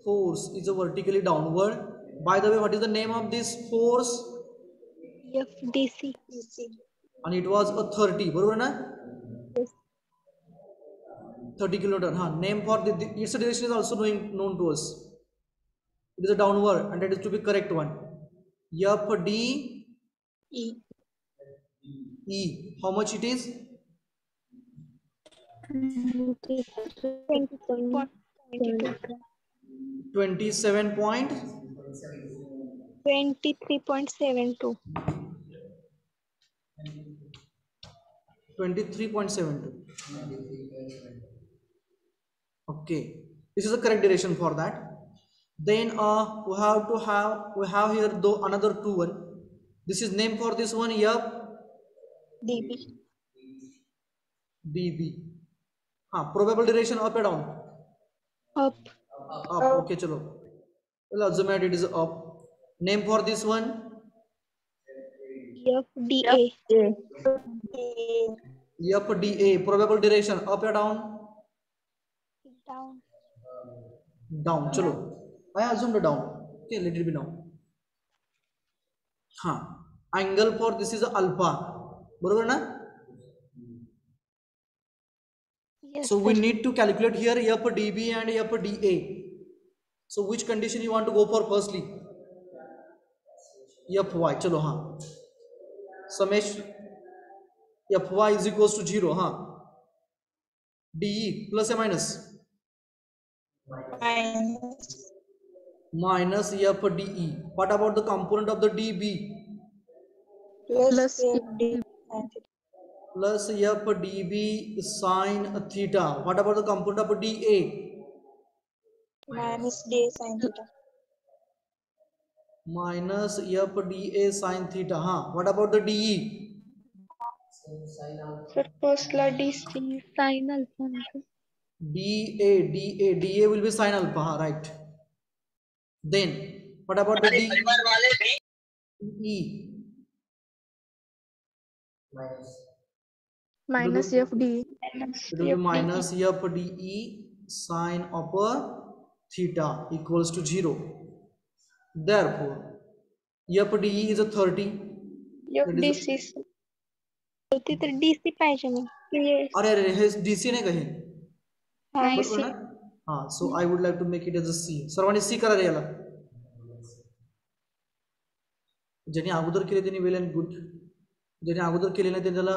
force is a vertically downward. By the way, what is the name of this force? FDC. And it was a 30, बरोबर ना? Yes. 30 kilonewton. Name for its direction is also known to us. It is a downward and that is to be correct one. FD E. How much it is? 27 point 23.72. 23.72. Okay, this is the correct direction for that. Then we have here though another two one. This is name for this one, DB. DB. Probable direction up or down? Up. Up. Okay, chalo. Well, assume that it is up. Name for this one? FDA. FDA. Probable direction up or down? Down. Down. Chalo. I assumed down. Okay, let it be down. Angle for this is alpha. बरोबर ना? Yes, So we sir. need to calculate here FDB and FDA. So which condition you want to go for firstly? FY. चलो summation FY is equals to 0. DE plus or minus? Minus FDE. What about the component of the DB? Plus FD. Plus FDB sine theta. What about the component of DA? minus d sin theta. minus f dA sin theta. What about the DE? Sin alpha. Sir, first La DC. Sin alpha ना sir. DA will be sin alpha, right? Then what about the DE? Minus. Minus f d. Minus It will be FD. minus f dE sine of theta equals to 0. Therefore, f dE is a 30. That is FDC. sir. तर तिथे dc पाहिजे मग. Yes. अरे अरे हे DC नाही का हे नाही बरोबर C. ना so I would like to make it as a C. सर्वांनी C करा रे याला ज्यांनी अगोदर केले त्यांनी वेल अँड गुड ज्यांनी अगोदर केले नाही त्याला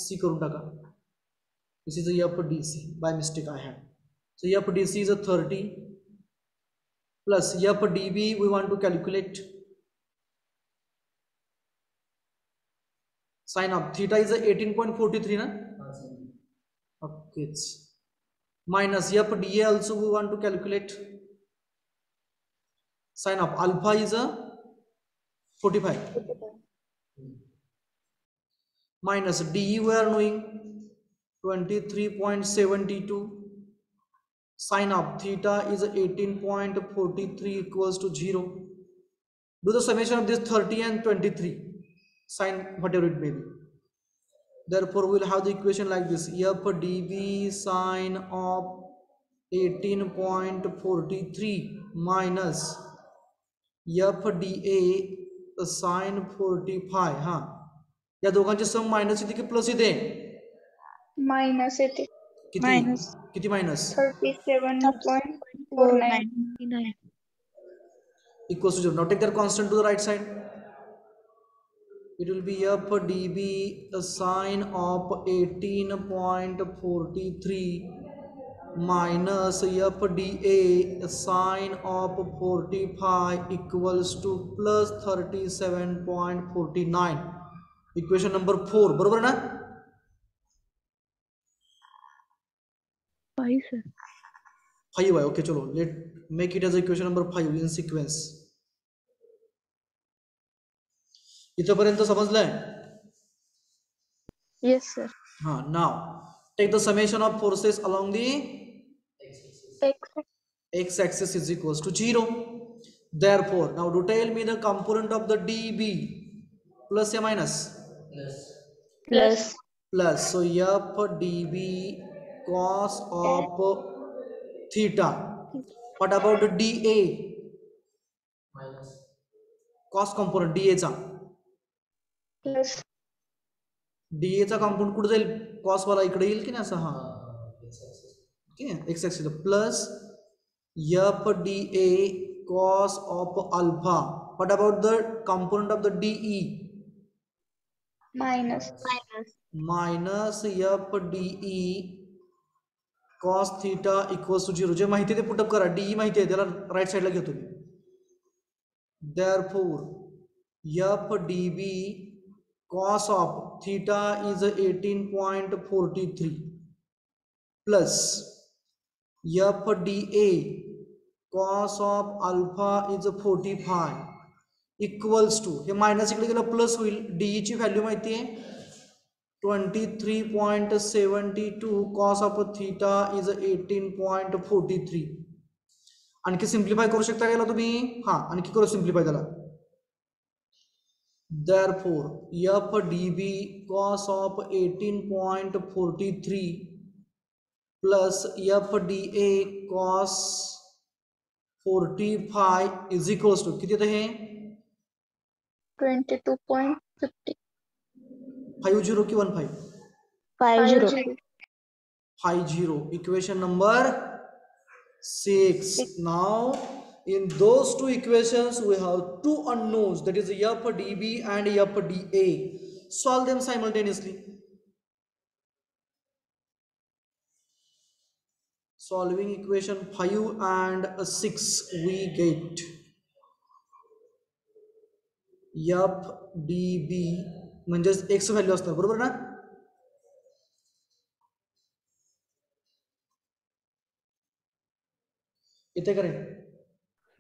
C करून टाका. This is a FDC. By mistake I had. So FDC is a 30 plus FDB we want to calculate. Sin of theta is a 18.43 na? Okay. Minus FDA also we want to calculate. Sin of alpha is a 45. Minus DE we are knowing 23.72. Sin of theta is 18.43 equals to 0. Do the summation of this 30 and 23. Sin whatever it may be. Therefore, we will have the equation like this: f dB sine of 18.43 minus f dA sine 45. या दोघांचे सम minus येते की plus येते minus येते. किती किती minus 37.49. 49. equals to 0. Now take their constant to the right side. It will be f dB sine of 18.43 minus f dA sine of 45 equals to plus 37.49. Equation number 4. बरोबर ना? 5 sir. 5 है. Okay, चलो. Let make it as equation number 5 in sequence. इथपर्यंत समजलंय? Yes sir. Now take the summation of forces along the x-axis is equals to 0. Therefore, now do tell me the component of the dB. Plus or minus? Plus. Plus. So f dB cos of theta. What about the dA? Minus. Cos component dA चा. Plus. dA चा component कुठे जाईल? cos वाला इकडे येईल की नाही असं okay, x axis plus f dA cos of alpha. What about the component of the DE? Minus. Minus f dE cos theta equals to 0. जे माहिती आहे ते पुटअप करा. DE माहिती आहे त्याला राईट साईडला घेतो मी. Therefore f dB cos of theta is 18.43 plus f dA cos of alpha is 45 equals to हे मायनस इकडे गेलं प्लस होईल. DE ची व्हॅल्यू माहिती आहे 23.72 cos of theta is 18.43. आणखी सिम्प्लिफाय करू शकता याला तुम्ही आणखी करू सिम्प्लिफाय त्याला. Therefore f dB cos of 18.43 plus f dA cos 45 is equals to किती येतं हे 22.50. 50 की 15? 50. 50. Equation number 6. Now in those two equations we have two unknowns, that is f dB and f dA. Solve them simultaneously. Solving equation 5 and 6 we get f dB म्हणजेच x value असणार बरोबर ना. येते का रे?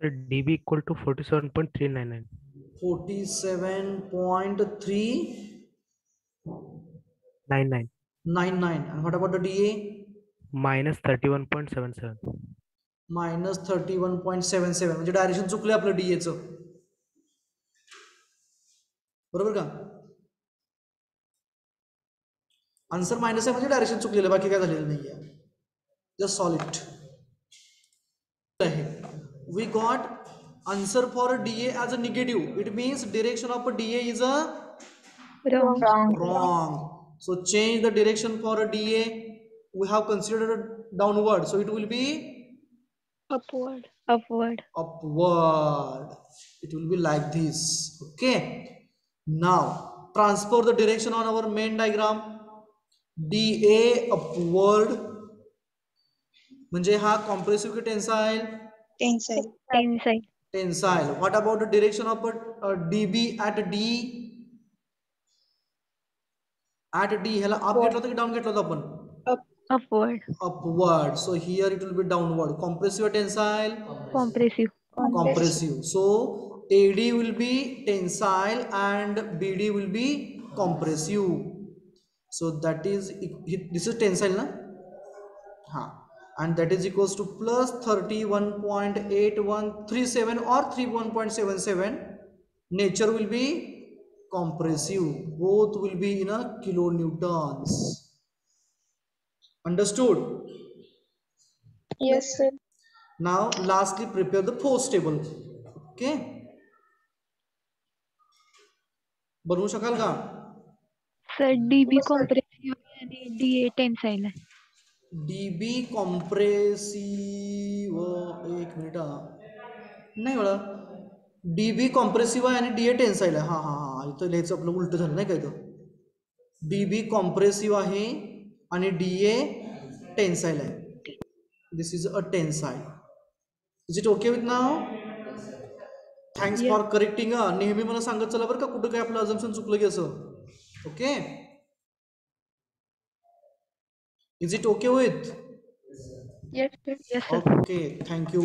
Sir DB equal to 47.399. 47.399. 99 And what about the DA? minus 31.77. Minus 31.77. म्हणजे direction चुकले आपलं DA चं. बरोबर का? आन्सर मायनस आहे म्हणजे डायरेक्शन चुकलेलं, बाकी काय झालेलं नाहीये. Just solve it. We got answer for a DA as a negative. It means direction of a DA is a Wrong. wrong. So change the direction for a DA. We have considered downward, so it will be upward. Upward. upward. It will be like this. Okay. Now transfer the direction on our main diagram. DA upward म्हणजे हा compressive की tensile? Tensile. Tensile. Tensile. What about the direction of a DB at D? At D ह्याला up घेतलं होतं की down घेतलं होतं आपण? Upward. Upward. So here it will be downward. Compressive or tensile? Compressive. Compressive. So AD will be tensile and BD will be compressive. So that is, this is tensile na? And that is equals to plus 31.8137 or 31.77. Nature will be compressive. Both will be in a kilonewtons. Understood? Yes, sir. Now lastly prepare the force table. Okay, बनवू शकाल का? Sir DB compressive आहे आणि DA tensile आहे. DB compressive, एक minute नाही एवढा. DB compressive आहे आणि DA टेन्साईल आहे. हा हा हा इथं लिहायचं आपलं उलट झालं नाही काय? तर DB कॉम्प्रेसिव्ह आहे आणि DA टेन्साईल आहे. This is a tensile. Is it okay with now? Thanks Yes. For correcting. नेहमी मला सांगत चला बरं का कुठं काय आपलं अजम्पशन चुकलं की असं. Okay, is it okay with? Yes, sir. Yes, sir. Okay, thank you.